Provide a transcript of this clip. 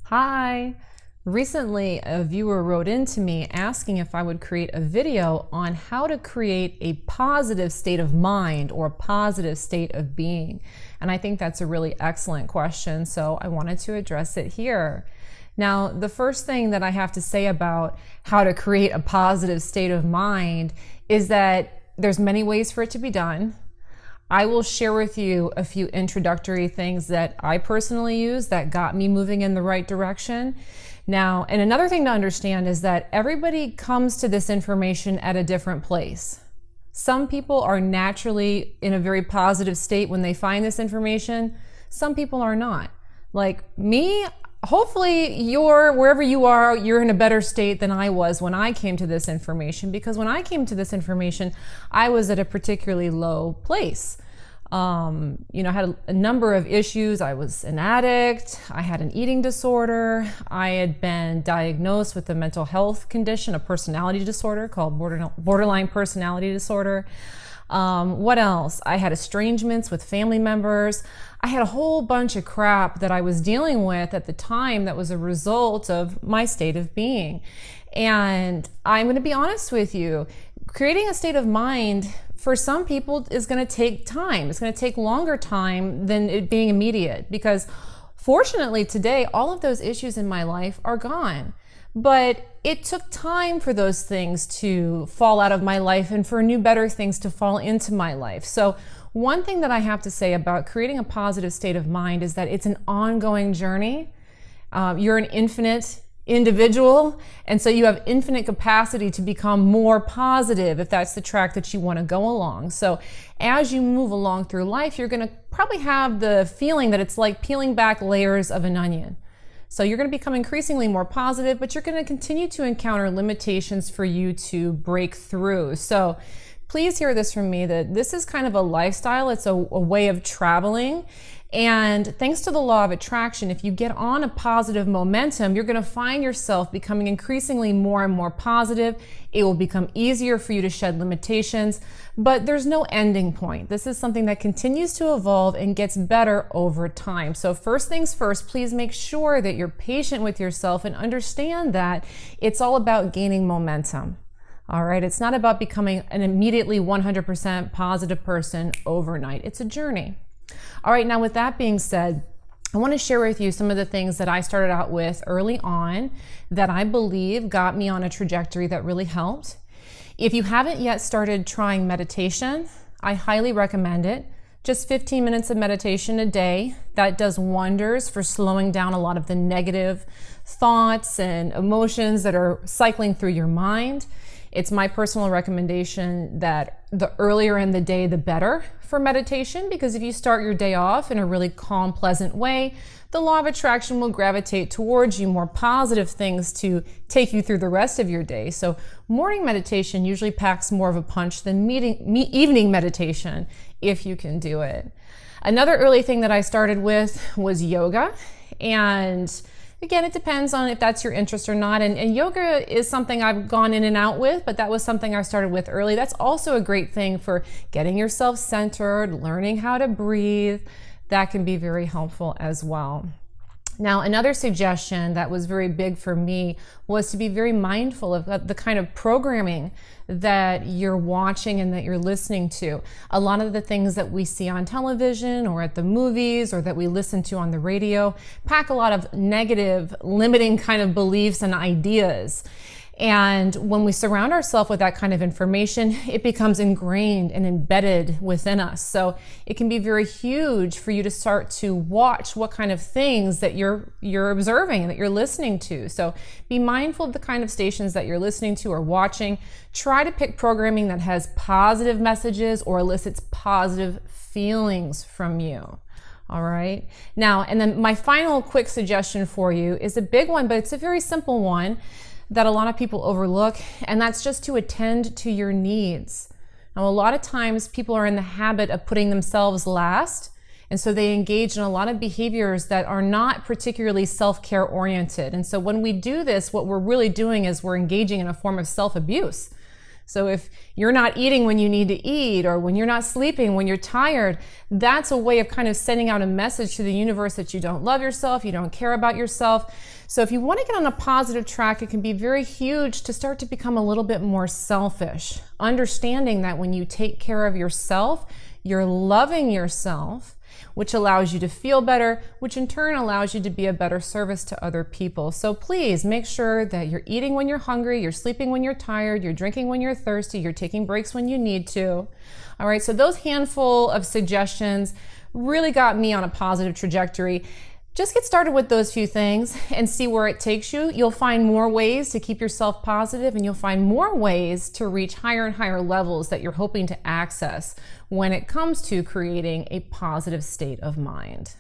Hi! Recently, a viewer wrote in to me asking if I would create a video on how to create a positive state of mind or a positive state of being. And I think that's a really excellent question, so I wanted to address it here. Now, the first thing that I have to say about how to create a positive state of mind is that there's many ways for it to be done. I will share with you a few introductory things that I personally use that got me moving in the right direction. Now, and another thing to understand is that everybody comes to this information at a different place. Some people are naturally in a very positive state when they find this information. Some people are not. Like me, hopefully wherever you are, you're in a better state than I was when I came to this information, because when I came to this information, I was at a particularly low place. I had a number of issues. I was an addict. I had an eating disorder. I had been diagnosed with a mental health condition, a personality disorder called borderline personality disorder. What else? I had estrangements with family members. I had a whole bunch of crap that I was dealing with at the time that was a result of my state of being. And I'm going to be honest with you, creating a state of mind for some people is going to take time. It's going to take longer time than it being immediate, because fortunately today, all of those issues in my life are gone. But it took time for those things to fall out of my life and for new, better things to fall into my life. So one thing that I have to say about creating a positive state of mind is that it's an ongoing journey. You're an infinite individual, and so you have infinite capacity to become more positive if that's the track that you want to go along. So as you move along through life, you're going to probably have the feeling that it's like peeling back layers of an onion. So you're going to become increasingly more positive, but you're going to continue to encounter limitations for you to break through. So please hear this from me, that this is kind of a lifestyle. It's a way of traveling. And thanks to the law of attraction, if you get on a positive momentum, you're going to find yourself becoming increasingly more and more positive. It will become easier for you to shed limitations, but there's no ending point. This is something that continues to evolve and gets better over time. So first things first, please make sure that you're patient with yourself and understand that it's all about gaining momentum. All right, it's not about becoming an immediately 100% positive person overnight. It's a journey. All right, now with that being said, I want to share with you some of the things that I started out with early on that I believe got me on a trajectory that really helped. If you haven't yet started trying meditation, I highly recommend it. Just 15 minutes of meditation a day. That does wonders for slowing down a lot of the negative thoughts and emotions that are cycling through your mind. It's my personal recommendation that the earlier in the day, the better for meditation, because if you start your day off in a really calm, pleasant way, the law of attraction will gravitate towards you more positive things to take you through the rest of your day. So morning meditation usually packs more of a punch than evening meditation, if you can do it. Another early thing that I started with was yoga. And again, it depends on if that's your interest or not. And yoga is something I've gone in and out with, but that was something I started with early. That's also a great thing for getting yourself centered, learning how to breathe. That can be very helpful as well. Now, another suggestion that was very big for me was to be very mindful of the kind of programming that you're watching and that you're listening to. A lot of the things that we see on television or at the movies or that we listen to on the radio pack a lot of negative, limiting kind of beliefs and ideas. And when we surround ourselves with that kind of information, it becomes ingrained and embedded within us. So it can be very huge for you to start to watch what kind of things that you're observing and that you're listening to. So be mindful of the kind of stations that you're listening to or watching. Try to pick programming that has positive messages or elicits positive feelings from you. All right. Now, and then my final quick suggestion for you is a big one, but it's a very simple one that a lot of people overlook, and that's just to attend to your needs. Now, a lot of times people are in the habit of putting themselves last, and so they engage in a lot of behaviors that are not particularly self-care oriented. And so when we do this, what we're really doing is we're engaging in a form of self-abuse. So if you're not eating when you need to eat, or when you're not sleeping, when you're tired, that's a way of kind of sending out a message to the universe that you don't love yourself, you don't care about yourself. So if you want to get on a positive track, it can be very huge to start to become a little bit more selfish, understanding that when you take care of yourself, you're loving yourself, which allows you to feel better, which in turn allows you to be a better service to other people. So please make sure that you're eating when you're hungry, you're sleeping when you're tired, you're drinking when you're thirsty, you're taking breaks when you need to. All right, so those handful of suggestions really got me on a positive trajectory. Just get started with those few things and see where it takes you. You'll find more ways to keep yourself positive, and you'll find more ways to reach higher and higher levels that you're hoping to access when it comes to creating a positive state of mind.